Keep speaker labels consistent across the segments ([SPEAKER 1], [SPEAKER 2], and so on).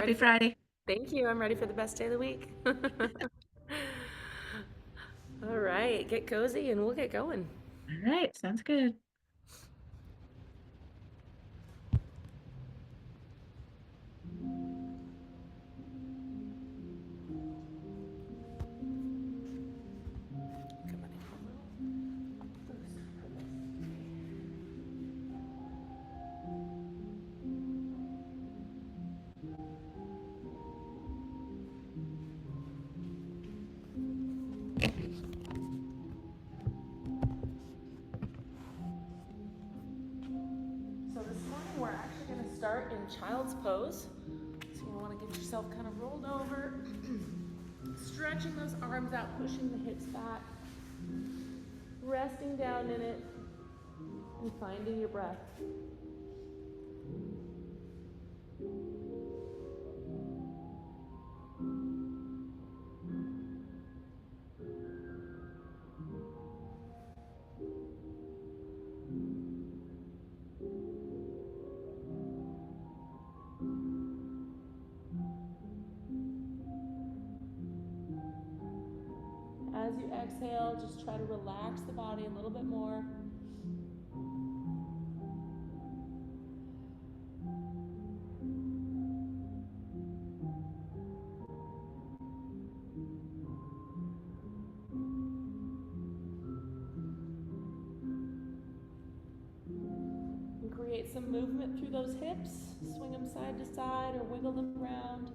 [SPEAKER 1] Happy
[SPEAKER 2] Ready for
[SPEAKER 1] Friday.
[SPEAKER 2] Thank you. I'm ready for the best day of the week. All right, get cozy and we'll get going.
[SPEAKER 1] All right, sounds good.
[SPEAKER 2] Come on. So this morning we're actually going to start in child's pose. So you want to get yourself kind of rolled over, stretching those arms out, pushing the hips back, resting down in it, and finding your breath. As you exhale, just try to relax the body a little bit more. And create some movement through those hips. Swing them side to side or wiggle them around.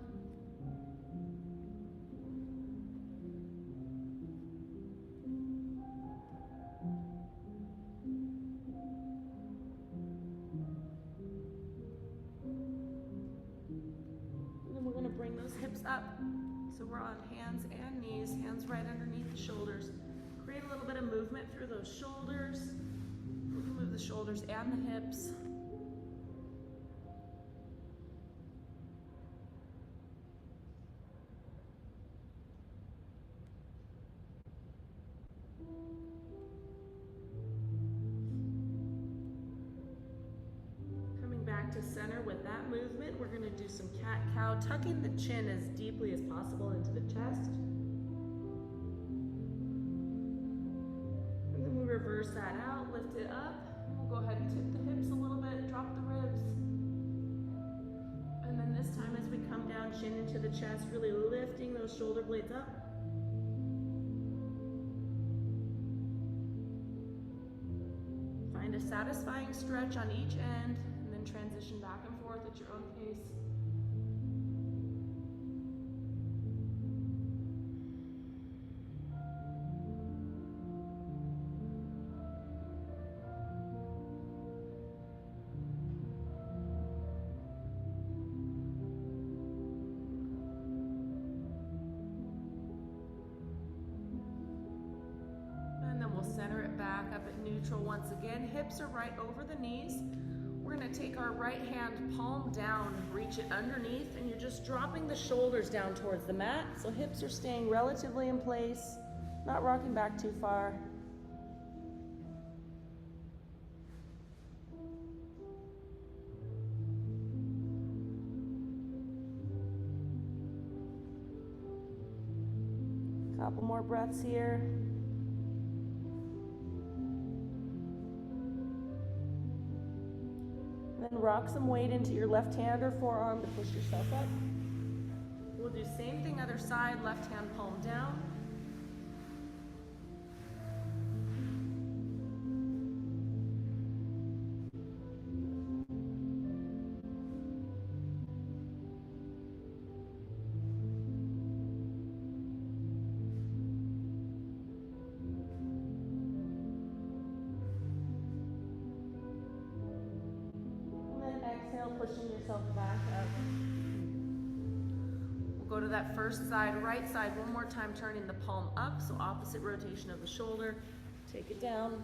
[SPEAKER 2] And then we're going to bring those hips up. So we're on hands and knees, hands right underneath the shoulders. Create a little bit of movement through those shoulders. We can move the shoulders and the hips. Coming back to center with that movement, we're going to do some cat-cow, tucking the chin as deeply as possible into the chest. And then we reverse that out, lift it up. We'll go ahead and tip the hips a little bit, drop the ribs. And then this time as we come down, chin into the chest, really lifting those shoulder blades up. Find a satisfying stretch on each end, and then transition back and forth at your own pace. And then we'll center it back up at neutral once again. Hips are right over the knees. We're going to take our right hand palm down, reach it underneath, and you're just dropping the shoulders down towards the mat. So hips are staying relatively in place, not rocking back too far. Couple more breaths here. Then rock some weight into your left hand or forearm to push yourself up. We'll do same thing other side, left hand palm down. And then exhale, pushing yourself back up. We'll go to that first side, right side, one more time, turning the palm up, so opposite rotation of the shoulder. Take it down.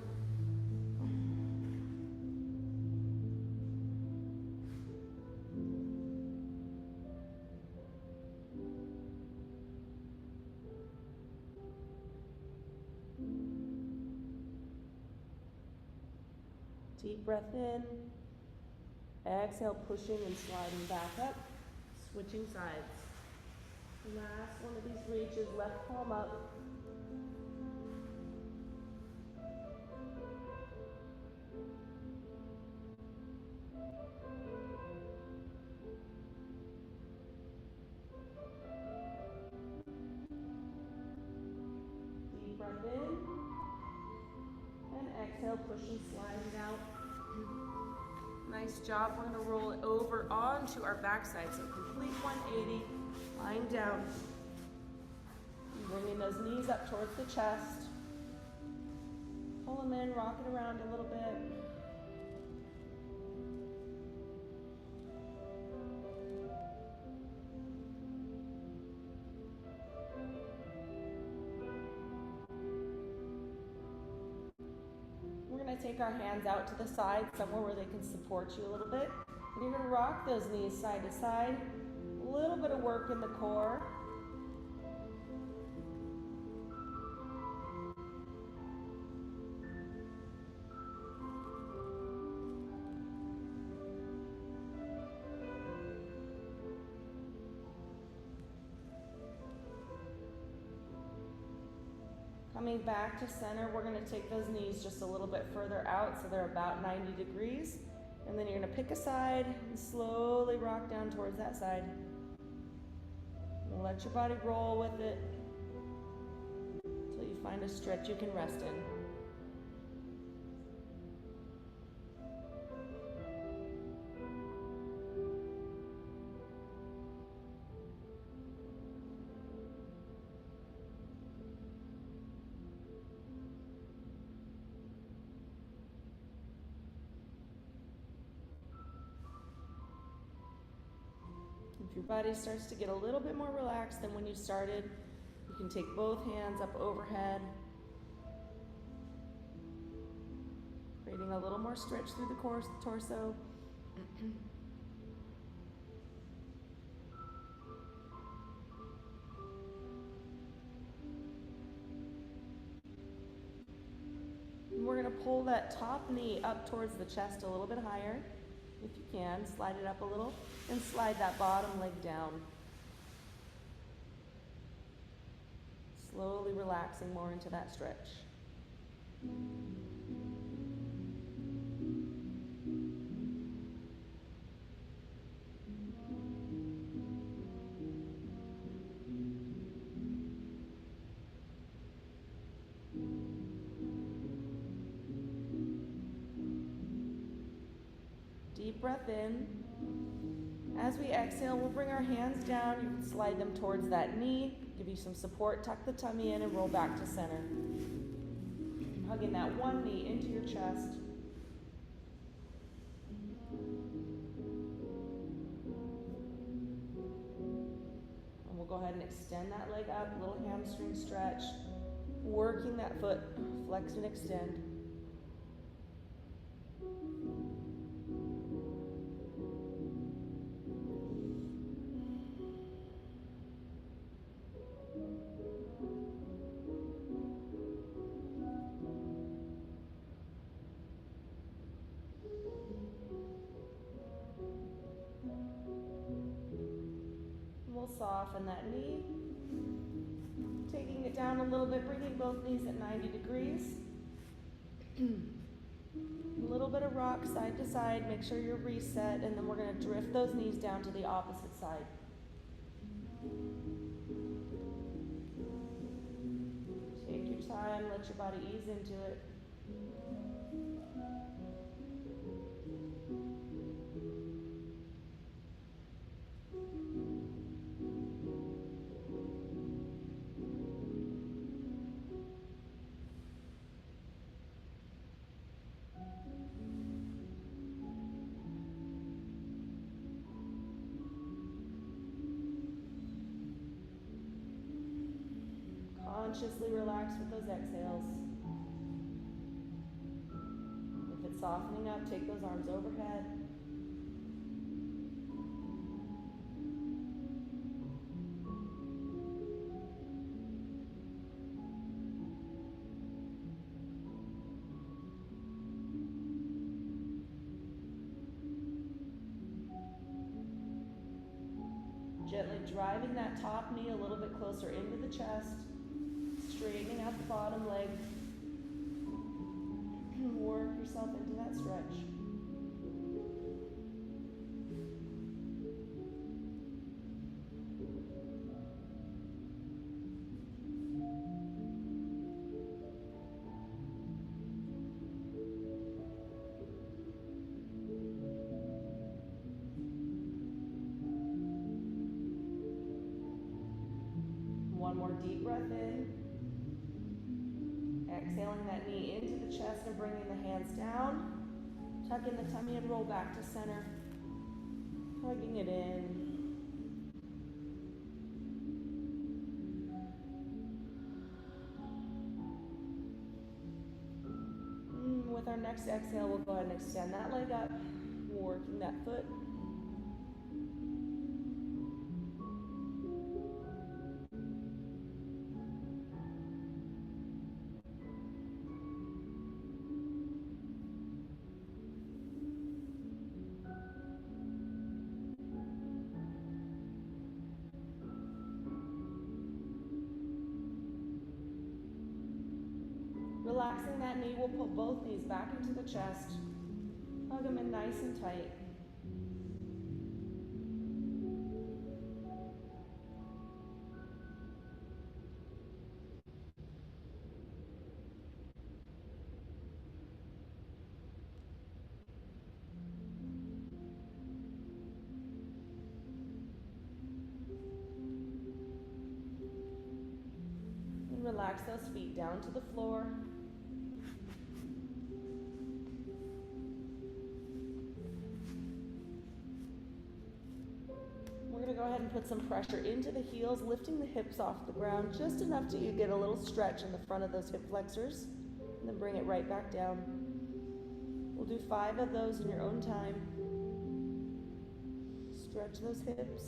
[SPEAKER 2] Deep breath in. Exhale, pushing and sliding back up. Switching sides. Last one of these reaches, left palm up. Deep breath in. And exhale, push and slide it out. Nice job. We're going to roll it over onto our backside. So complete 180, lying down. Bringing those knees up towards the chest. Pull them in, rock it around a little bit. We're going to take our hands out to the side, somewhere where they can support you a little bit. And you're going to rock those knees side to side. A little bit of work in the core. Coming back to center, we're going to take those knees just a little bit further out so they're about 90 degrees. And then you're going to pick a side and slowly rock down towards that side. And let your body roll with it until you find a stretch you can rest in. If your body starts to get a little bit more relaxed than when you started, you can take both hands up overhead, creating a little more stretch through the torso. And we're going to pull that top knee up towards the chest a little bit higher. If you can, slide it up a little and slide that bottom leg down. Slowly relaxing more into that stretch. Deep breath in. As we exhale, we'll bring our hands down. You can slide them towards that knee, give you some support, tuck the tummy in and roll back to center. Hugging that one knee into your chest. And we'll go ahead and extend that leg up, little hamstring stretch. Working that foot, flex and extend. We'll soften that knee. Taking it down a little bit, bringing both knees at 90 degrees. A little bit of rock side to side, make sure you're reset, and then we're going to drift those knees down to the opposite side. Take your time, let your body ease into it. Consciously relax with those exhales. If it's softening up, take those arms overhead. Gently driving that top knee a little bit closer into the chest, straightening out the bottom leg. Work yourself into that stretch. One more deep breath in. Exhaling that knee into the chest and bringing the hands down. Tuck in the tummy and roll back to center. Hugging it in. With our next exhale, we'll go ahead and extend that leg up, working that foot. Relaxing that knee, we'll pull both knees back into the chest. Hug them in nice and tight. And relax those feet down to the floor. Go ahead and put some pressure into the heels, lifting the hips off the ground just enough to you get a little stretch in the front of those hip flexors, and then bring it right back down. We'll do 5 of those in your own time. Stretch those hips.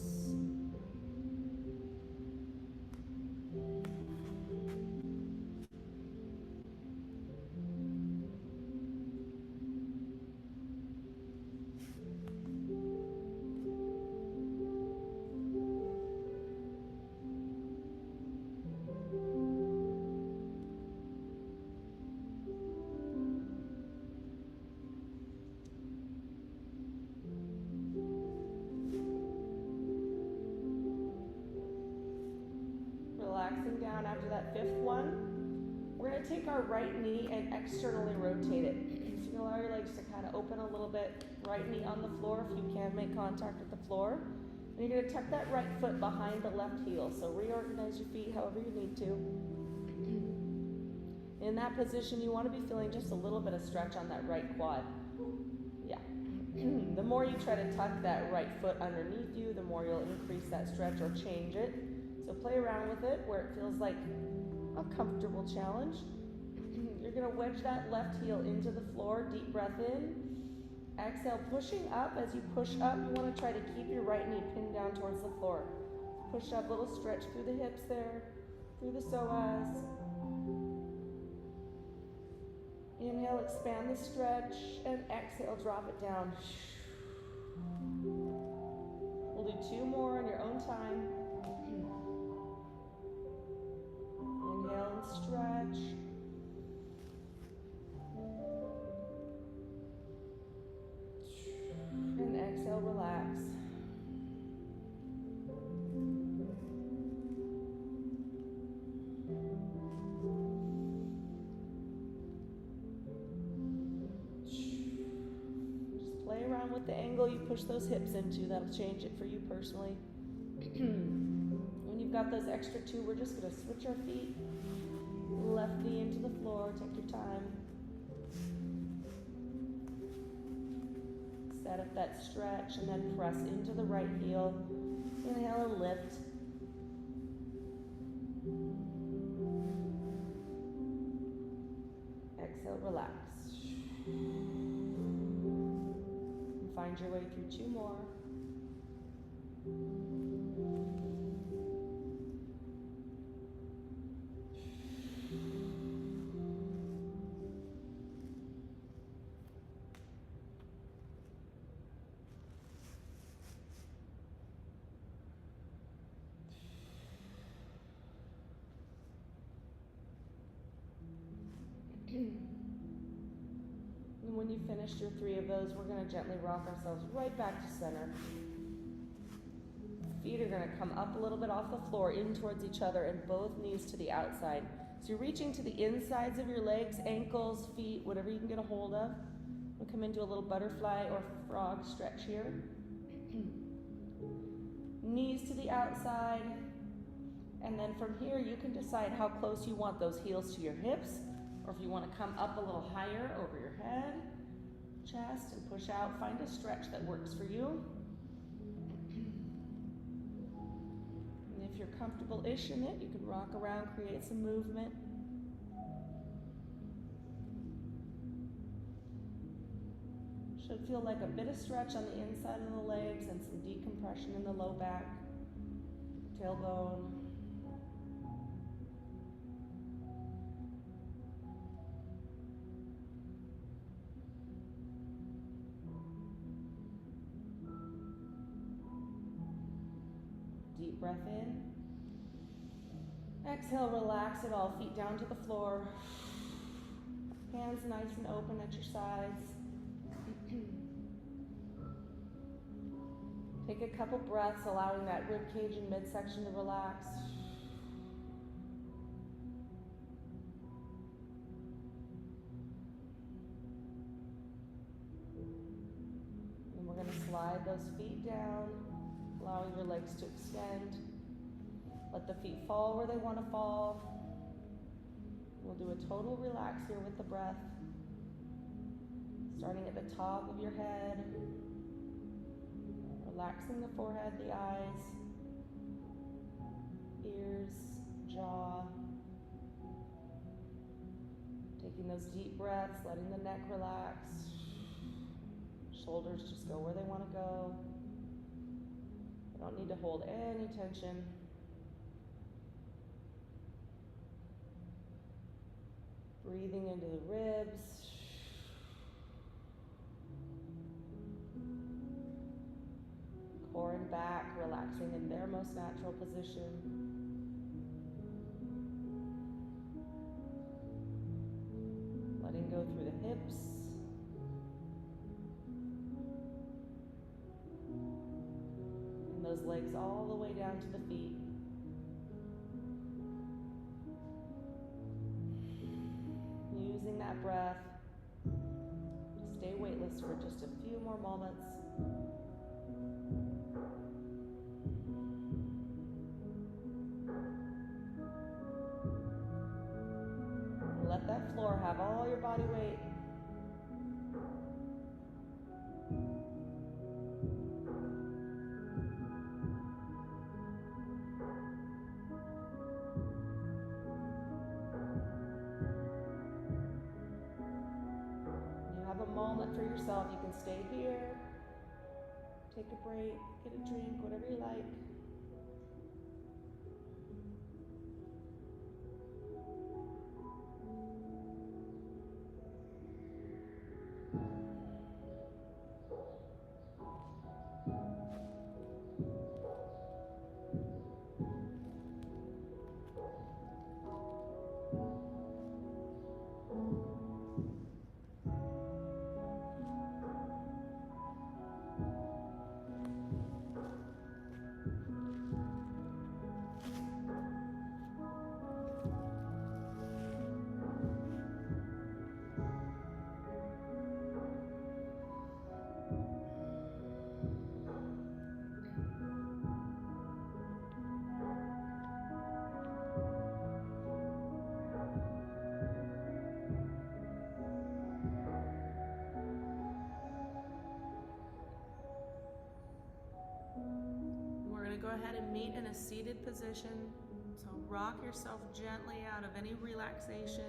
[SPEAKER 2] Relaxing down after that 5th one. We're going to take our right knee and externally rotate it. So you can allow your legs to kind of open a little bit. Right knee on the floor if you can make contact with the floor. And you're going to tuck that right foot behind the left heel. So reorganize your feet however you need to. In that position, you want to be feeling just a little bit of stretch on that right quad. Yeah. The more you try to tuck that right foot underneath you, the more you'll increase that stretch or change it. So play around with it where it feels like a comfortable challenge. You're going to wedge that left heel into the floor. Deep breath in. Exhale, pushing up. As you push up, you want to try to keep your right knee pinned down towards the floor. Push up, little stretch through the hips there, through the psoas. Inhale, expand the stretch, and exhale, drop it down. We'll do 2 more on your own time. Inhale and stretch. And exhale, relax. Just play around with the angle you push those hips into. That'll change it for you personally. When you've got those extra 2, we're just going to switch our feet. Left knee into the floor. Take your time. Set up that stretch and then press into the right heel. Inhale and lift. Exhale, relax. And find your way through 2 more. And when you finished your 3 of those, we're gonna gently rock ourselves right back to center. Feet are gonna come up a little bit off the floor, in towards each other, and both knees to the outside. So you're reaching to the insides of your legs, ankles, feet, whatever you can get a hold of. We'll come into a little butterfly or frog stretch here. Knees to the outside. And then from here, you can decide how close you want those heels to your hips, or if you want to come up a little higher over your head, chest, and push out. Find a stretch that works for you. And if you're comfortable-ish in it, you can rock around, create some movement. Should feel like a bit of stretch on the inside of the legs and some decompression in the low back, tailbone. Deep breath in. Exhale, relax it all, feet down to the floor. Hands nice and open at your sides. Take a couple breaths, allowing that rib cage and midsection to relax. And we're going to slide those feet down, allowing your legs to extend. Let the feet fall where they want to fall. We'll do a total relax here with the breath. Starting at the top of your head. Relaxing the forehead, the eyes, ears, jaw. Taking those deep breaths, letting the neck relax. Shoulders just go where they want to go. You don't need to hold any tension. Breathing into the ribs. Core and back, relaxing in their most natural position. Letting go through the hips. And those legs all the way down to the feet. Using that breath to stay weightless for just a few more moments. Let that floor have all your body weight. You have a moment for yourself. You can stay here, take a break, get a drink, whatever you like. Go ahead and meet in a seated position. So rock yourself gently out of any relaxation.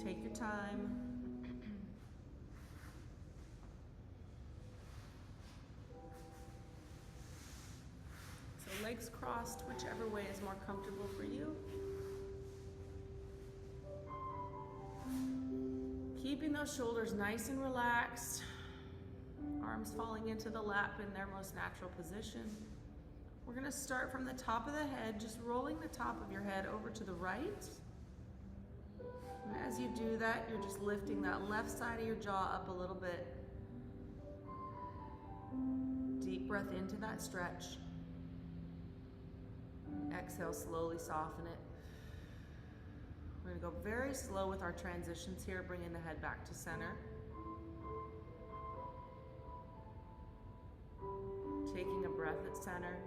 [SPEAKER 2] Take your time. So legs crossed, whichever way is more comfortable for you. Keeping those shoulders nice and relaxed. Arms falling into the lap in their most natural position. We're going to start from the top of the head, just rolling the top of your head over to the right. As you do that, you're just lifting that left side of your jaw up a little bit. Deep breath into that stretch. Exhale, slowly soften it. We're going to go very slow with our transitions here, bringing the head back to center. Taking a breath at center.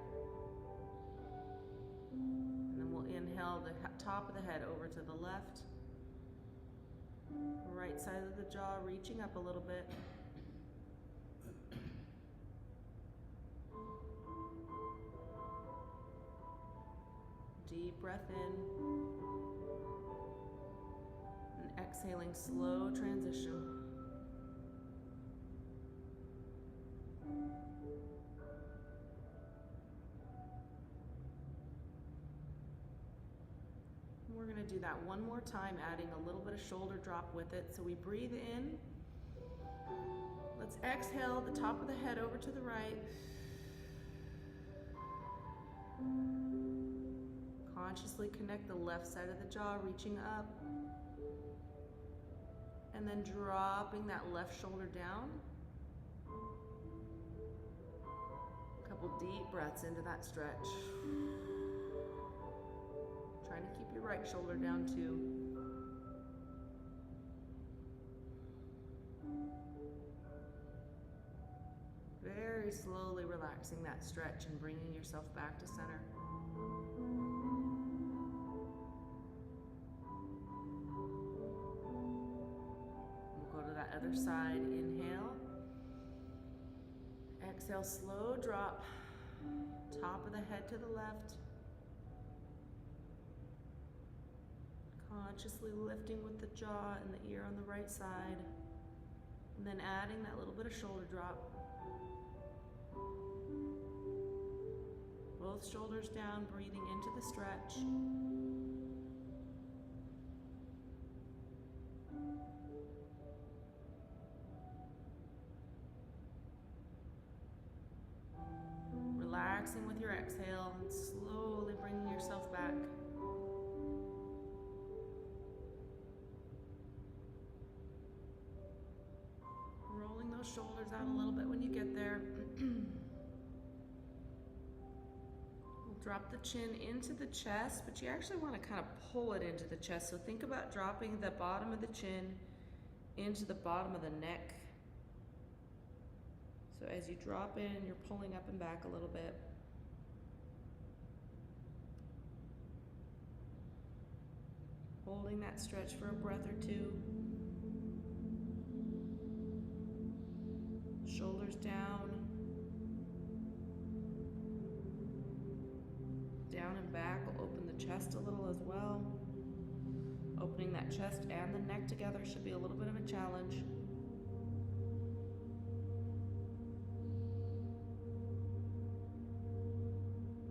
[SPEAKER 2] And then we'll inhale the top of the head over to the left. Right side of the jaw reaching up a little bit. Deep breath in. And exhaling, slow transition. We're going to do that one more time, adding a little bit of shoulder drop with it. So we breathe in. Let's exhale the top of the head over to the right. Consciously connect the left side of the jaw, reaching up. And then dropping that left shoulder down. A couple deep breaths into that stretch. Trying to keep your right shoulder down too. Very slowly relaxing that stretch and bringing yourself back to center. We'll go to that other side. Inhale. Exhale, slow drop. Top of the head to the left. Consciously lifting with the jaw and the ear on the right side. And then adding that little bit of shoulder drop. Both shoulders down, breathing into the stretch. Relaxing with your exhale and slowly bringing yourself back. Rolling those shoulders out a little bit when you get there. Drop the chin into the chest, but you actually want to kind of pull it into the chest. So think about dropping the bottom of the chin into the bottom of the neck. So as you drop in, you're pulling up and back a little bit. Holding that stretch for a breath or two. Shoulders down. Down and back will open the chest a little as well. Opening that chest and the neck together should be a little bit of a challenge.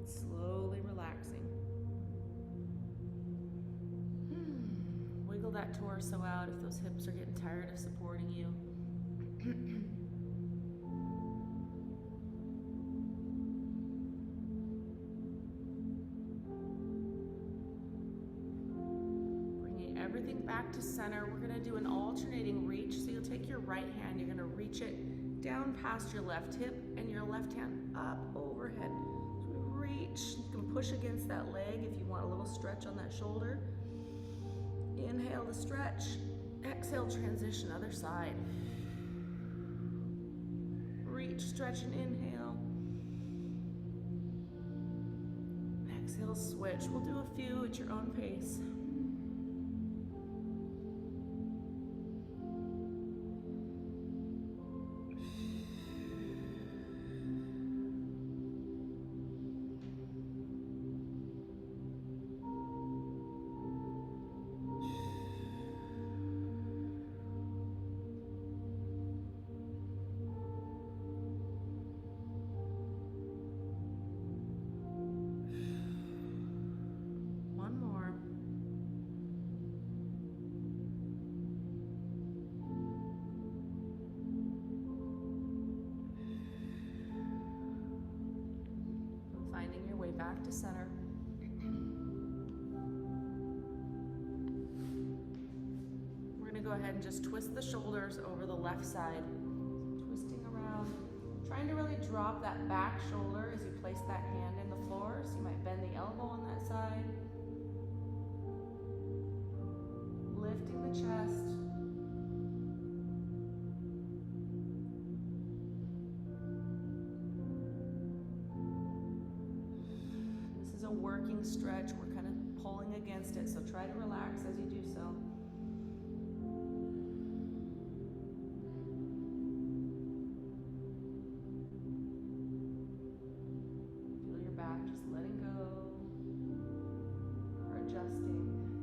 [SPEAKER 2] Slowly relaxing. Wiggle that torso out if those hips are getting tired of supporting you. Everything back to center. We're going to do an alternating reach. So you'll take your right hand, you're going to reach it down past your left hip and your left hand up overhead. So we reach, you can push against that leg if you want a little stretch on that shoulder. Inhale to stretch, exhale, transition, other side. Reach, stretch, and inhale. Exhale, switch. We'll do a few at your own pace. Back to center. go ahead and just twist the shoulders over the left side. Twisting around, trying to really drop that back shoulder as you place that hand in the floor. So you might bend the elbow on that side. Lifting the chest. This is a working stretch. We're kind of pulling against it, so try to relax as you do so. Feel your back just letting go or adjusting.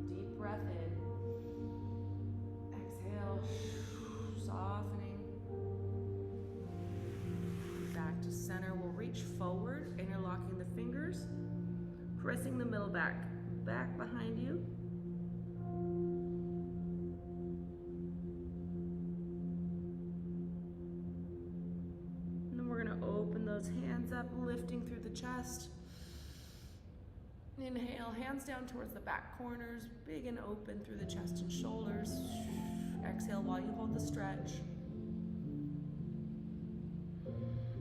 [SPEAKER 2] Deep breath in. Exhale, softening. Back to center. We'll reach forward, interlocking the fingers, pressing the middle back behind you. And then we're going to open those hands up, lifting through the chest. Inhale, hands down towards the back corners, big and open through the chest and shoulders. Exhale while you hold the stretch.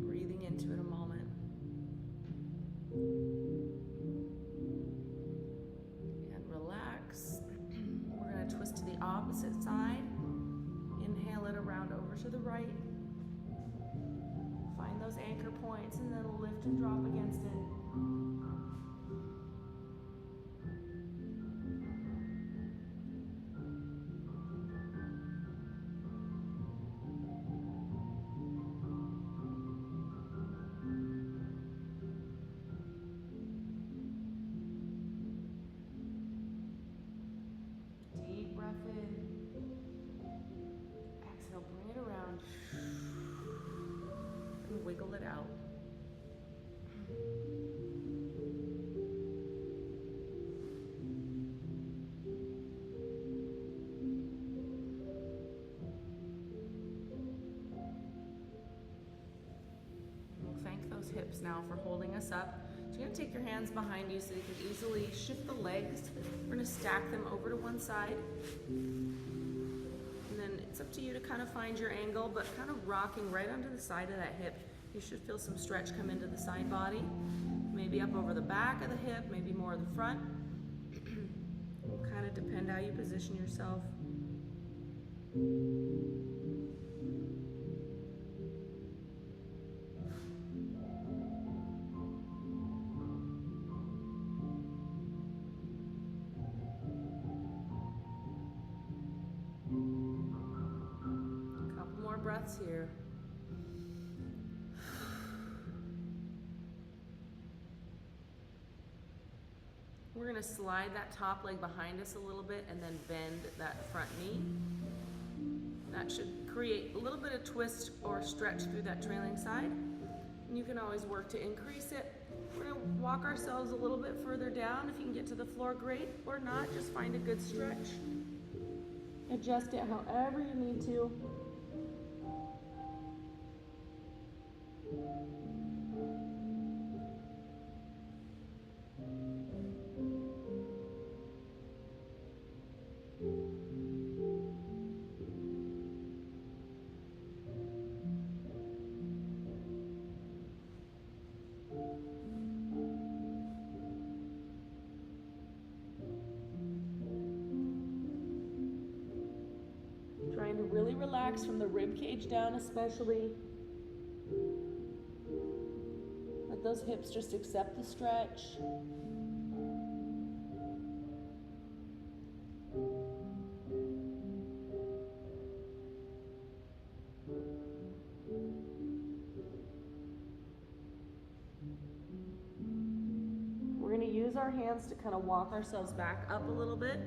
[SPEAKER 2] Breathing into it a moment. And relax. We're going to twist to the opposite side. Inhale it around over to the right. Find those anchor points and then lift and drop against it. Deep breath in. Exhale, bring it around. And wiggle it out. We'll thank those hips now for holding us up. So you're going to take your hands behind you so you can easily shift the legs. We're going to stack them over to one side. And then it's up to you to kind of find your angle, but kind of rocking right onto the side of that hip. You should feel some stretch come into the side body. Maybe up over the back of the hip, maybe more of the front. It'll kind of depend how you position yourself. Couple more breaths here. We're going to slide that top leg behind us a little bit and then bend that front knee. That should create a little bit of twist or stretch through that trailing side. And you can always work to increase it. We're going to walk ourselves a little bit further down. If you can get to the floor, great. Or not, just find a good stretch. Adjust it however you need to. Trying to really relax from the rib cage down, especially. Let those hips just accept the stretch. We're going to use our hands to kind of walk ourselves back up a little bit.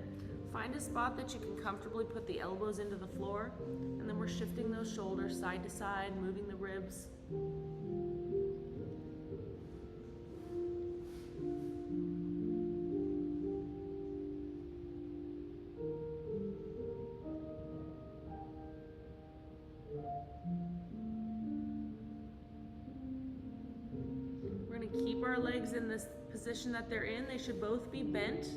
[SPEAKER 2] Find a spot that you can comfortably put the elbows into the floor, and then we're shifting those shoulders side to side, moving the ribs. We're going to keep our legs in this position that they're in. They should both be bent.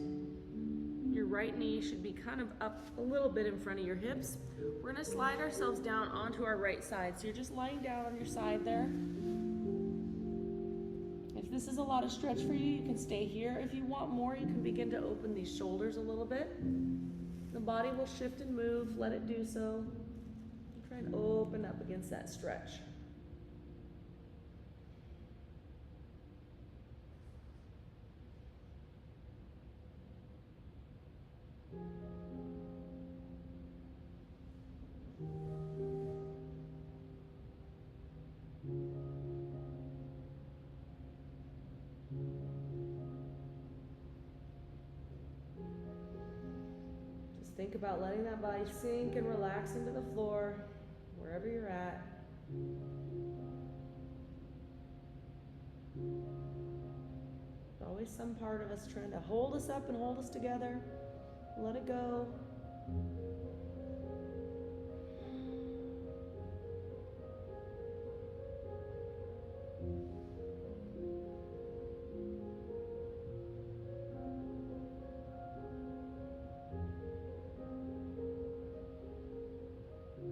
[SPEAKER 2] Your right knee should be kind of up a little bit in front of your hips. We're gonna slide ourselves down onto our right side. So you're just lying down on your side there. If this is a lot of stretch for you, you can stay here. If you want more, you can begin to open these shoulders a little bit. The body will shift and move, let it do so. Try and open up against that stretch. Just think about letting that body sink and relax into the floor, wherever you're at. There's always some part of us trying to hold us up and hold us together. Let it go.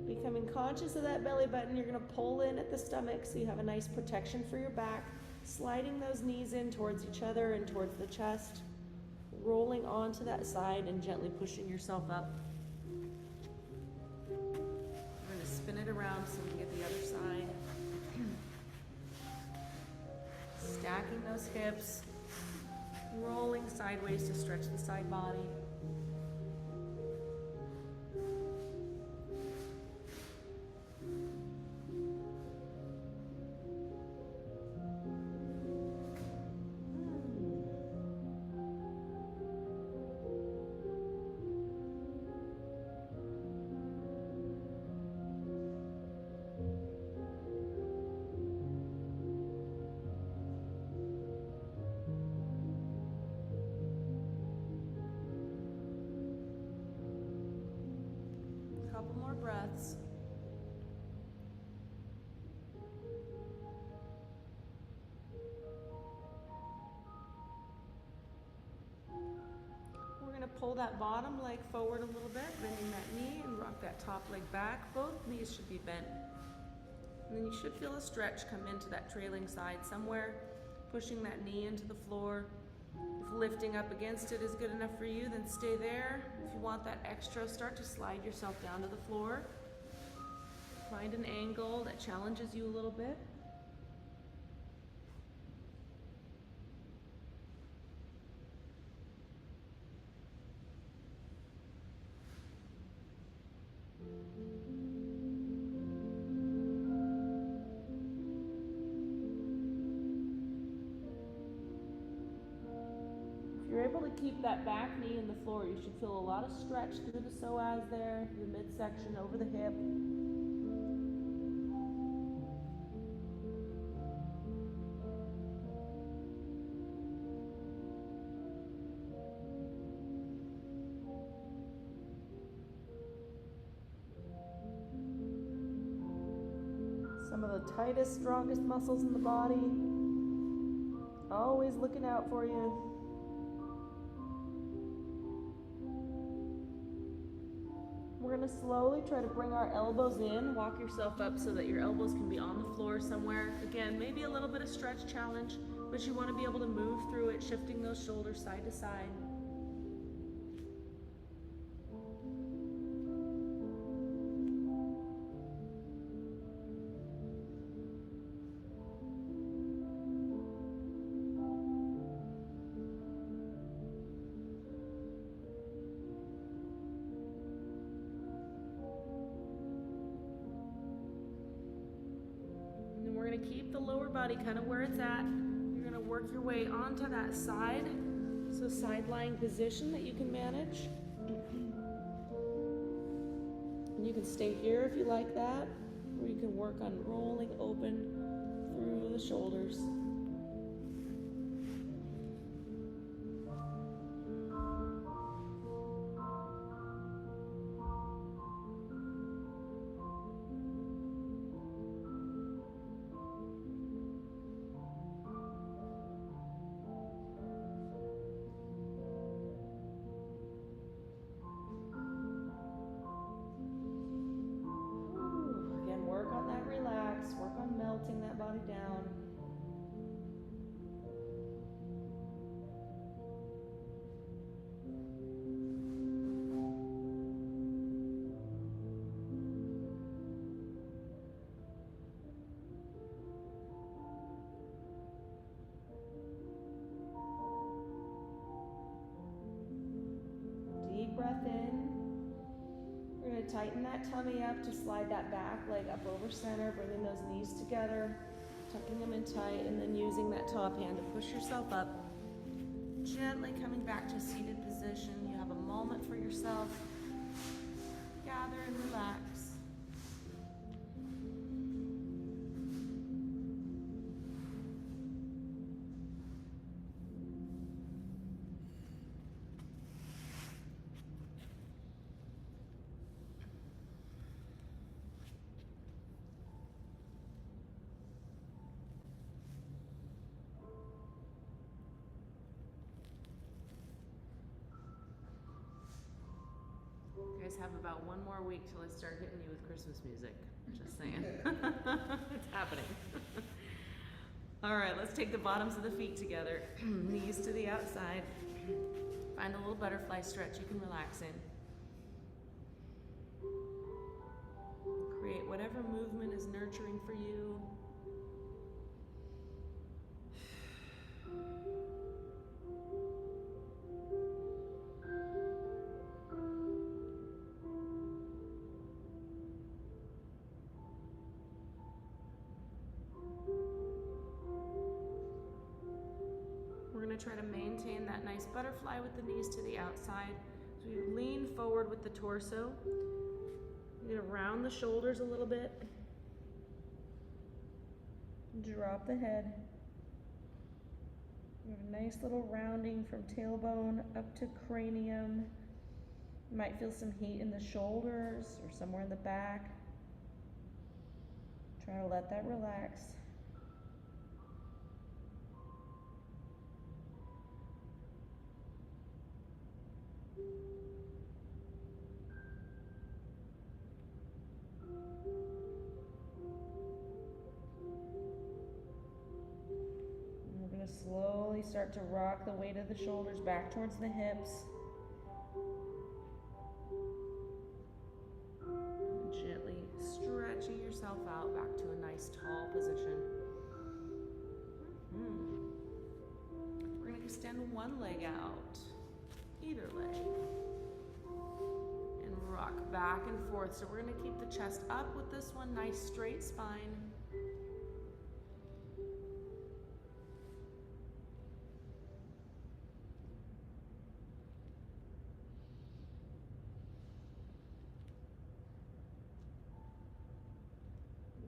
[SPEAKER 2] Becoming conscious of that belly button, you're going to pull in at the stomach so you have a nice protection for your back. Sliding those knees in towards each other and towards the chest. Rolling onto that side and gently pushing yourself up. We're going to spin it around so we can get the other side. Stacking those hips. Rolling sideways to stretch the side body. Couple more breaths. We're going to pull that bottom leg forward a little bit, bending that knee, and rock that top leg back. Both knees should be bent. And then you should feel a stretch come into that trailing side somewhere, pushing that knee into the floor. If lifting up against it is good enough for you, then stay there. If you want that extra, start to slide yourself down to the floor. Find an angle that challenges you a little bit. If you're able to keep that back knee in the floor, you should feel a lot of stretch through the psoas there, the midsection over the hip. Some of the tightest, strongest muscles in the body. Always looking out for you. We're going to slowly try to bring our elbows in. Walk yourself up so that your elbows can be on the floor somewhere. Again, maybe a little bit of stretch challenge, but you want to be able to move through it, shifting those shoulders side to side. Keep the lower body kind of where it's at. You're going to work your way onto that side. So side lying position that you can manage. And you can stay here if you like that, or you can work on rolling open through the shoulders. tighten that tummy up to slide that back leg up over center, bringing those knees together, tucking them in tight, and then using that top hand to push yourself up. Gently coming back to a seated position. You have a moment for yourself. Gather and relax. You guys have about one more week till I start hitting you with Christmas music. Just saying. It's happening. All right, let's take the bottoms of the feet together. Knees to the outside. Find a little butterfly stretch you can relax in. Create whatever movement is nurturing for you. Try to maintain that nice butterfly with the knees to the outside. So you lean forward with the torso. You're gonna round the shoulders a little bit. Drop the head. You have a nice little rounding from tailbone up to cranium. You might feel some heat in the shoulders or somewhere in the back. Try to let that relax. Slowly start to rock the weight of the shoulders back towards the hips. And gently stretching yourself out back to a nice tall position. We're going to extend one leg out, either leg, and rock back and forth. So we're going to keep the chest up with this one, nice straight spine.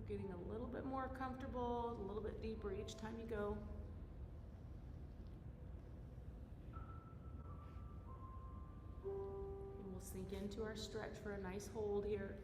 [SPEAKER 2] Getting a little bit more comfortable, a little bit deeper each time you go. And we'll sink into our stretch for a nice hold here.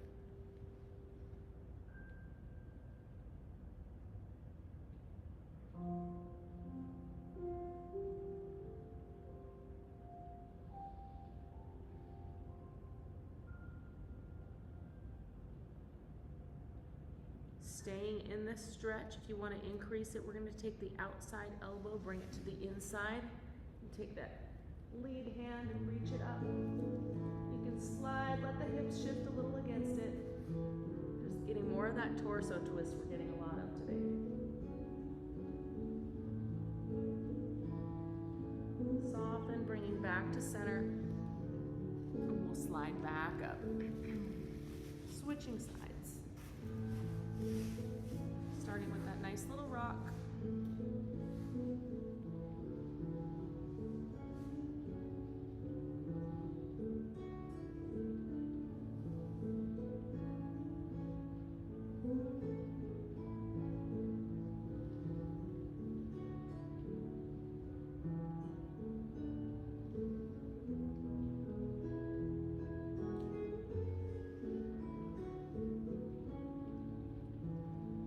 [SPEAKER 2] Staying in this stretch. If you want to increase it, we're going to take the outside elbow, bring it to the inside, and take that lead hand and reach it up. You can slide, let the hips shift a little against it. Just getting more of that torso twist we're getting a lot of today. Soften, bringing back to center. And we'll slide back up. Switching sides. Starting with that nice little rock.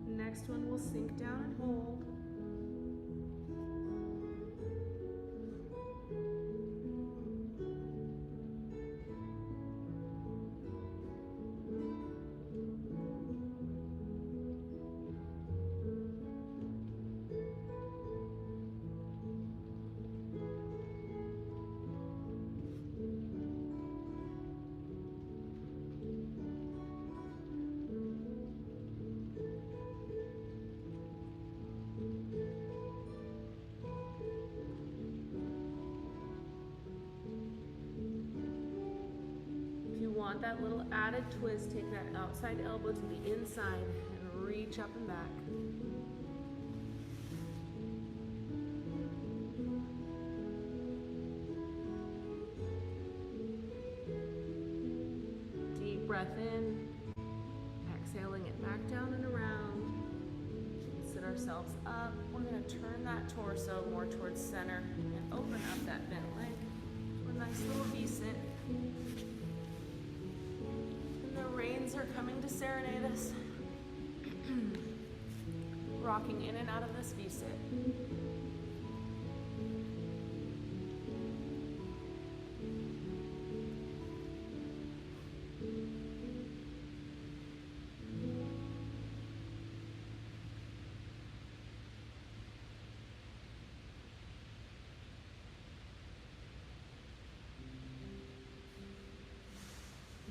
[SPEAKER 2] Next one will sink down and hold. want that little added twist, take that outside elbow to the inside and reach up and back. Deep breath in, exhaling it back down and around. Sit ourselves up. We're going to turn that torso more towards center and open up that bent leg. A nice little V-sit. And the rains are coming to serenade us. Rocking in and out of this V-sit.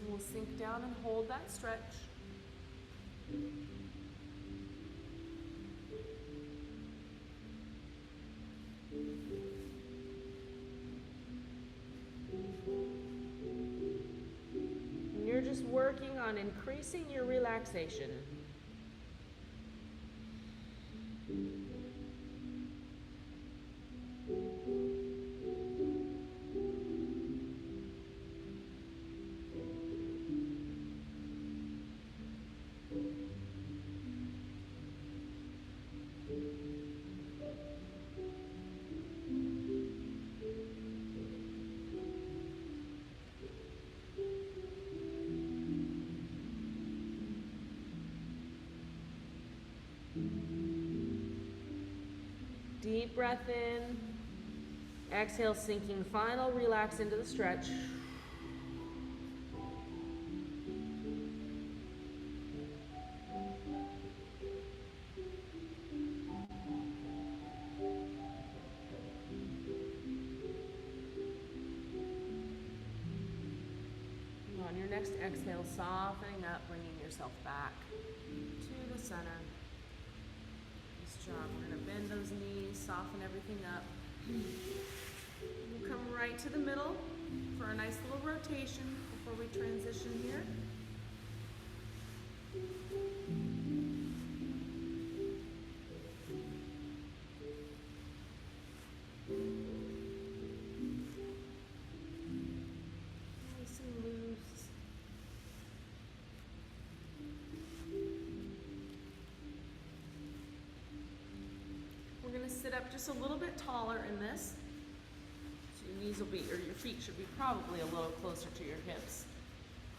[SPEAKER 2] We'll sink down and hold that stretch. And you're just working on increasing your relaxation. Deep breath in. Exhale, sinking final relax into the stretch. On your next exhale, softening up, bringing yourself back to the center. Nice job. We're going to bend those knees, soften everything up. We'll come right to the middle for a nice little rotation before we transition here. Nice and loose. We're going to sit up just a little bit taller in this. So your knees will be, or your feet should be probably a little closer to your hips.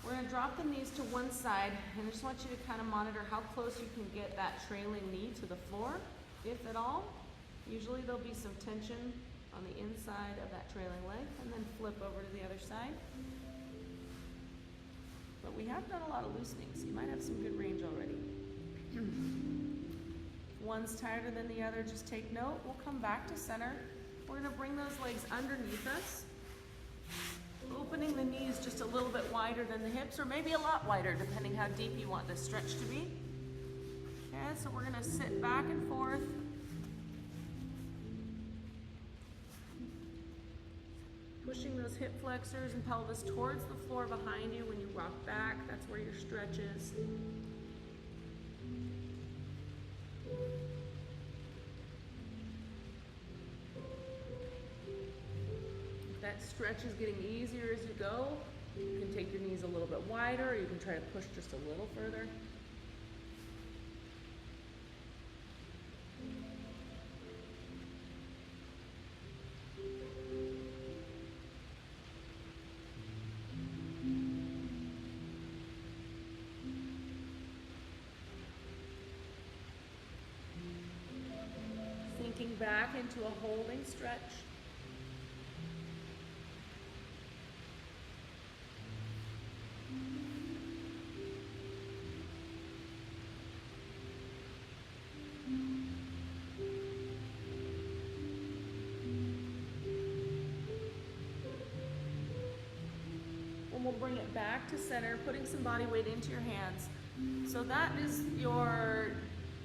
[SPEAKER 2] We're going to drop the knees to one side, and I just want you to kind of monitor how close you can get that trailing knee to the floor, if at all. Usually there'll be some tension on the inside of that trailing leg, and then flip over to the other side. But we have done a lot of loosening, so you might have some good range already. If one's tighter than the other, just take note. We'll come back to center. We're going to bring those legs underneath us, opening the knees just a little bit wider than the hips, or maybe a lot wider, depending how deep you want this stretch to be. Okay, so we're going to sit back and forth. Pushing those hip flexors and pelvis towards the floor behind you when you rock back. That's where your stretch is. If that stretch is getting easier as you go, you can take your knees a little bit wider, or you can try to push just a little further. Sinking back into a holding stretch. And we'll bring it back to center, putting some body weight into your hands. So that is your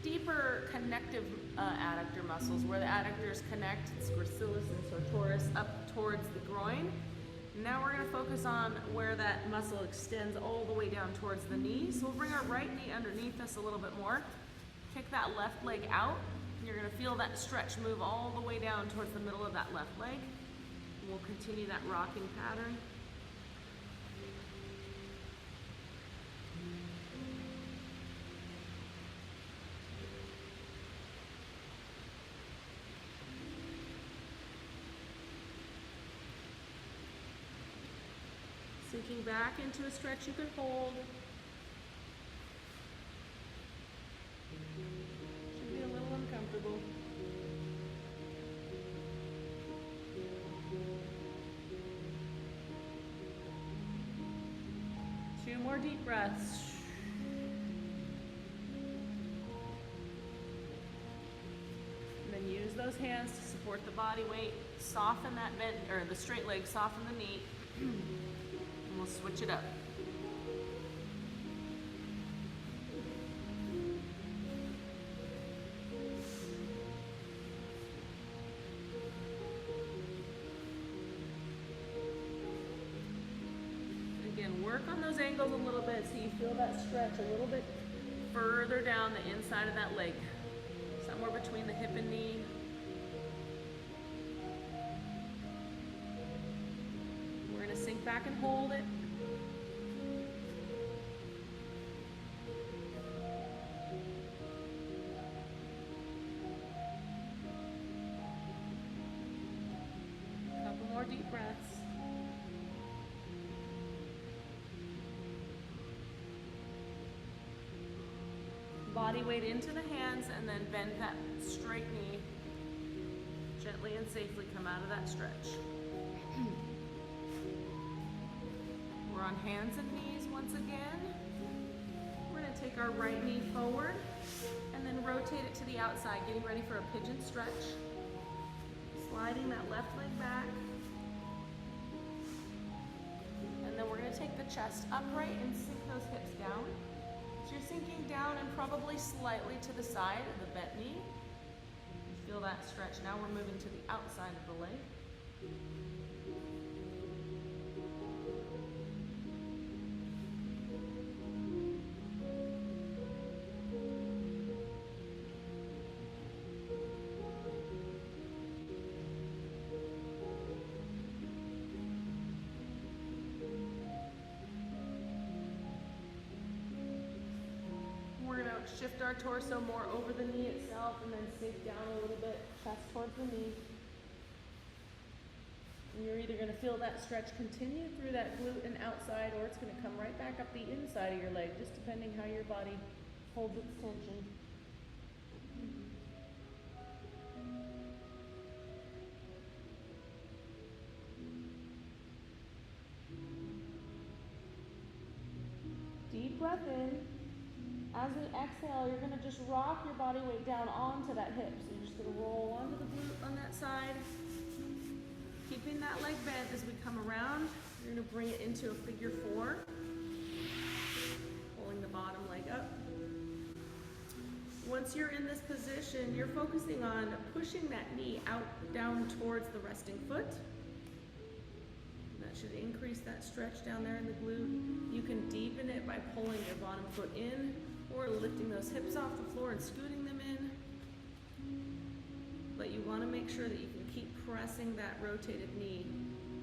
[SPEAKER 2] deeper connective adductor muscles, where the adductors connect. It's gracilis and sartorius up towards the groin. Now we're going to focus on where that muscle extends all the way down towards the knee. So we'll bring our right knee underneath us a little bit more. Kick that left leg out. You're going to feel that stretch move all the way down towards the middle of that left leg. And we'll continue that rocking pattern. Sinking back into a stretch you can hold. Should be a little uncomfortable. Two more deep breaths. And then use those hands to support the body weight. Soften that bent, or the straight leg, soften the knee. And we'll switch it up. Again, work on those angles a little bit so you feel that stretch a little bit further down the inside of that leg. Somewhere between the hip and knee. Sink back and hold it. Couple more deep breaths. Body weight into the hands and then bend that straight knee. Gently and safely come out of that stretch. We're on hands and knees once again. We're going to take our right knee forward and then rotate it to the outside, getting ready for a pigeon stretch. Sliding that left leg back. And then we're going to take the chest upright and sink those hips down. So you're sinking down and probably slightly to the side of the bent knee. Feel that stretch. Now we're moving to the outside of the leg. Shift our torso more over the knee itself and then sink down a little bit, chest towards the knee. And you're either going to feel that stretch continue through that glute and outside, or it's going to come right back up the inside of your leg, just depending how your body holds its tension. Deep breath in. As we exhale, you're going to just rock your body weight down onto that hip. So you're just going to roll onto the glute on that side. Keeping that leg bent as we come around. You're going to bring it into a figure four. Pulling the bottom leg up. Once you're in this position, you're focusing on pushing that knee out down towards the resting foot. That should increase that stretch down there in the glute. You can deepen it by pulling your bottom foot in, or lifting those hips off the floor and scooting them in. But you want to make sure that you can keep pressing that rotated knee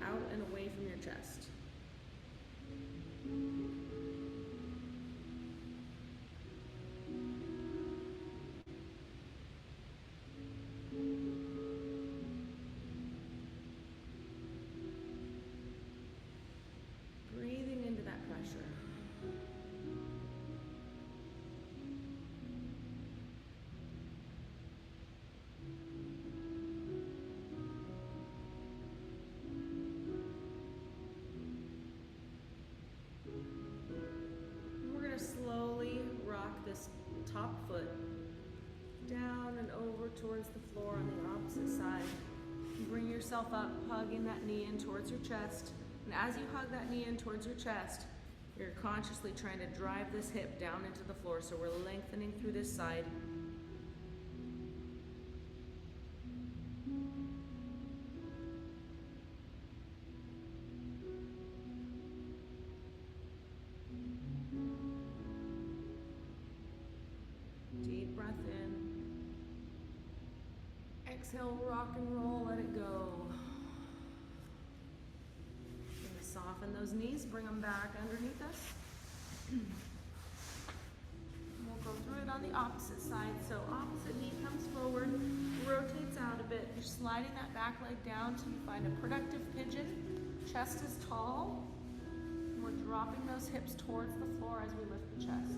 [SPEAKER 2] out and away from your chest. Breathing into that pressure. This top foot down and over towards the floor on the opposite side. Bring yourself up, hugging that knee in towards your chest. And as you hug that knee in towards your chest, you're consciously trying to drive this hip down into the floor, so we're lengthening through this side. Exhale, rock and roll, let it go. Soften those knees, bring them back underneath us. We'll go through it on the opposite side. So opposite knee comes forward, rotates out a bit. You're sliding that back leg down till you find a productive pigeon. Chest is tall. We're dropping those hips towards the floor as we lift the chest.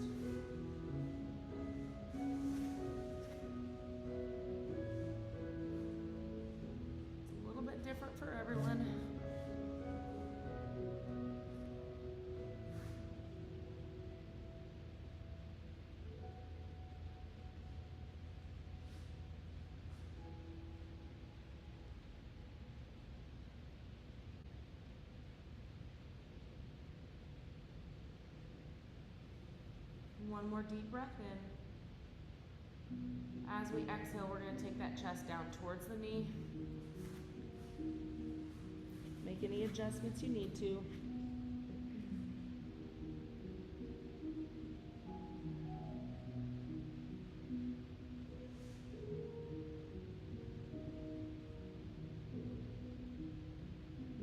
[SPEAKER 2] It's a little bit different for everyone. One more deep breath in. As we exhale, we're going to take that chest down towards the knee. Make any adjustments you need to.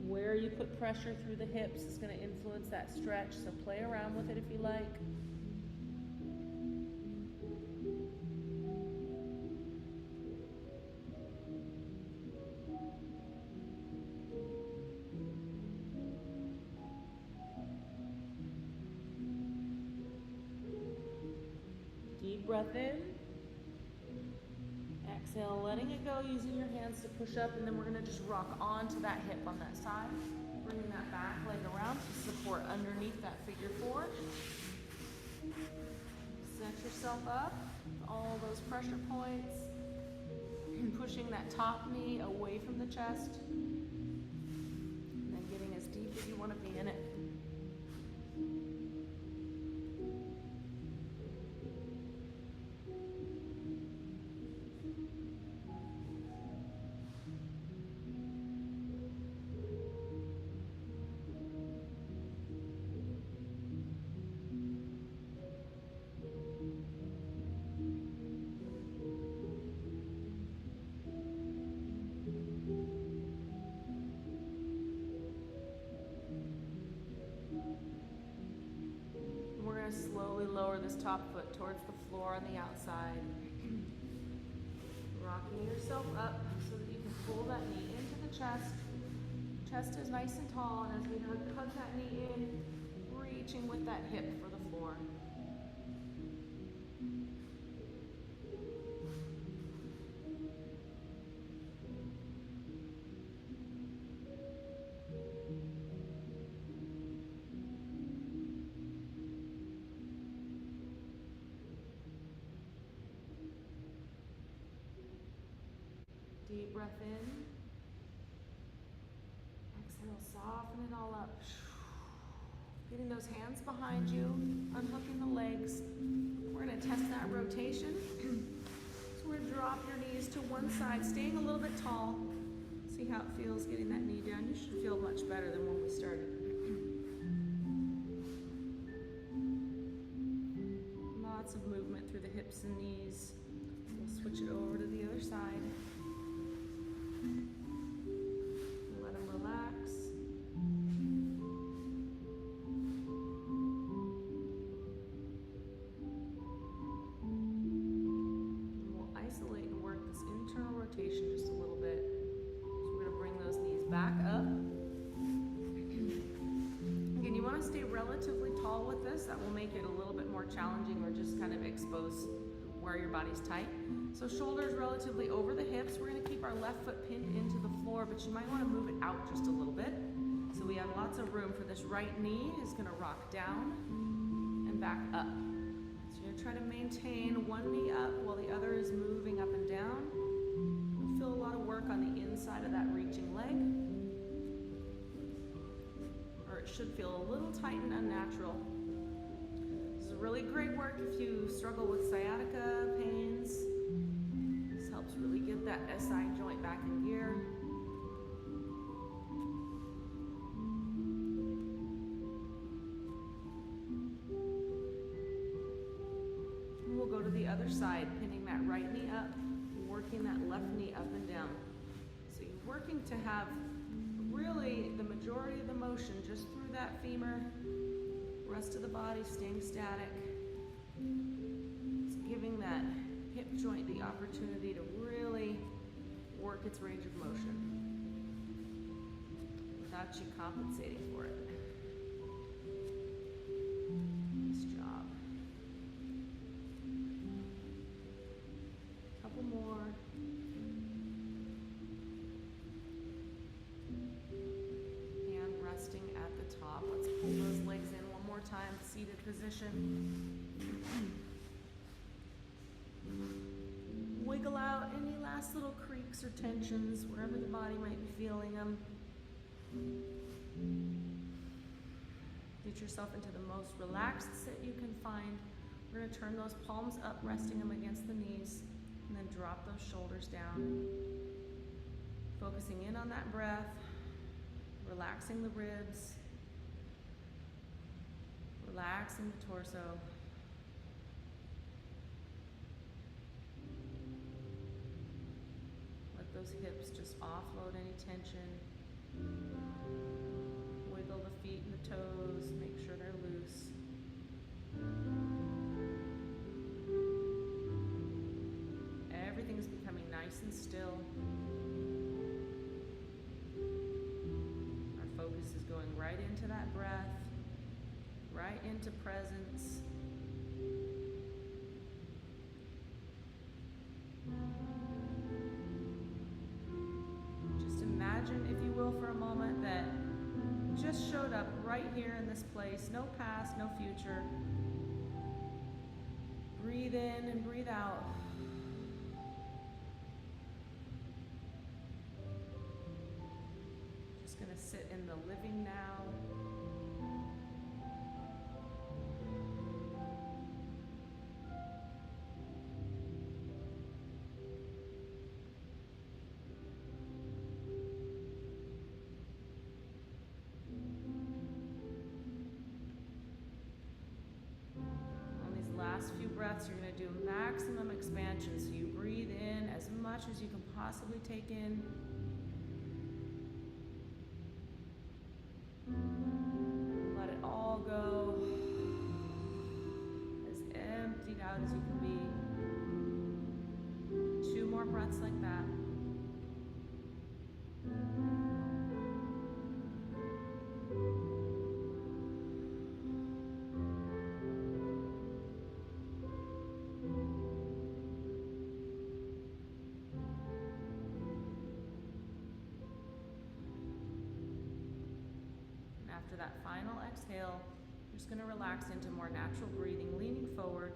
[SPEAKER 2] Where you put pressure through the hips is going to influence that stretch, so play around with it if you like. Deep breath in. Exhale, letting it go, using your hands to push up, and then we're going to just rock onto that hip on that side. Bringing that back leg around to support underneath that figure four. Set yourself up, all those pressure points, and pushing that top knee away from the chest, and then getting as deep as you want to be in it. Slowly lower this top foot towards the floor on the outside. Rocking yourself up so that you can pull that knee into the chest. Chest is nice and tall, and as we hug that knee in, reaching with that hip for the floor. Deep breath in. Exhale, soften it all up. Getting those hands behind you, unhooking the legs. We're going to test that rotation. So we're going to drop your knees to one side, staying a little bit tall. See how it feels getting that knee down. You should feel much better than when we started. Lots of movement through the hips and knees. We'll switch it over to the other side. Let them relax. And we'll isolate and work this internal rotation just a little bit. So we're going to bring those knees back up. Again, you want to stay relatively tall with this. That will make it a little bit more challenging, or just kind of expose where your body's tight. So shoulders relatively over the hips. We're going to keep our left foot pinned into the floor, but you might want to move it out just a little bit. So we have lots of room for this right knee is going to rock down and back up. So you're going to try to maintain one knee up while the other is moving up and down. We feel a lot of work on the inside of that reaching leg. Or it should feel a little tight and unnatural. This is really great work if you struggle with sciatica pains. This helps really get that SI joint back in gear. And we'll go to the other side, pinning that right knee up, working that left knee up and down. So you're working to have really the majority of the motion just through that femur, rest of the body staying static. It's giving that hip joint the opportunity to really work its range of motion without you compensating for it. Nice job. Couple more. Hand resting at the top. Let's pull those legs in one more time, seated position. Wiggle out any last little creaks or tensions, wherever the body might be feeling them. Get yourself into the most relaxed sit you can find. We're going to turn those palms up, resting them against the knees, and then drop those shoulders down. Focusing in on that breath, relaxing the ribs, relaxing the torso. Let those hips just offload any tension. Wiggle the feet and the toes, make sure they're loose. Everything's becoming nice and still. Our focus is going right into that breath, right into presence. Just imagine, if you will, for a moment that you just showed up right here in this place. No past, no future. Breathe in and breathe out. Just going to sit in the living now. Last few breaths, you're going to do maximum expansion. So you breathe in as much as you can possibly take in. Let it all go. As emptied out as you can be. 2 more breaths like that. After that final exhale, you're just going to relax into more natural breathing, leaning forward,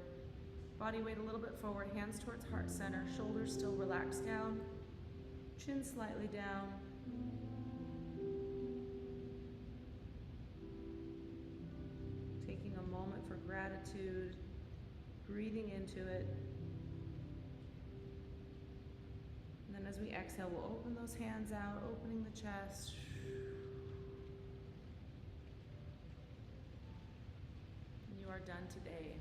[SPEAKER 2] body weight a little bit forward, hands towards heart center, shoulders still relaxed down, chin slightly down. Taking a moment for gratitude, breathing into it. And then as we exhale, we'll open those hands out, opening the chest. You are done today.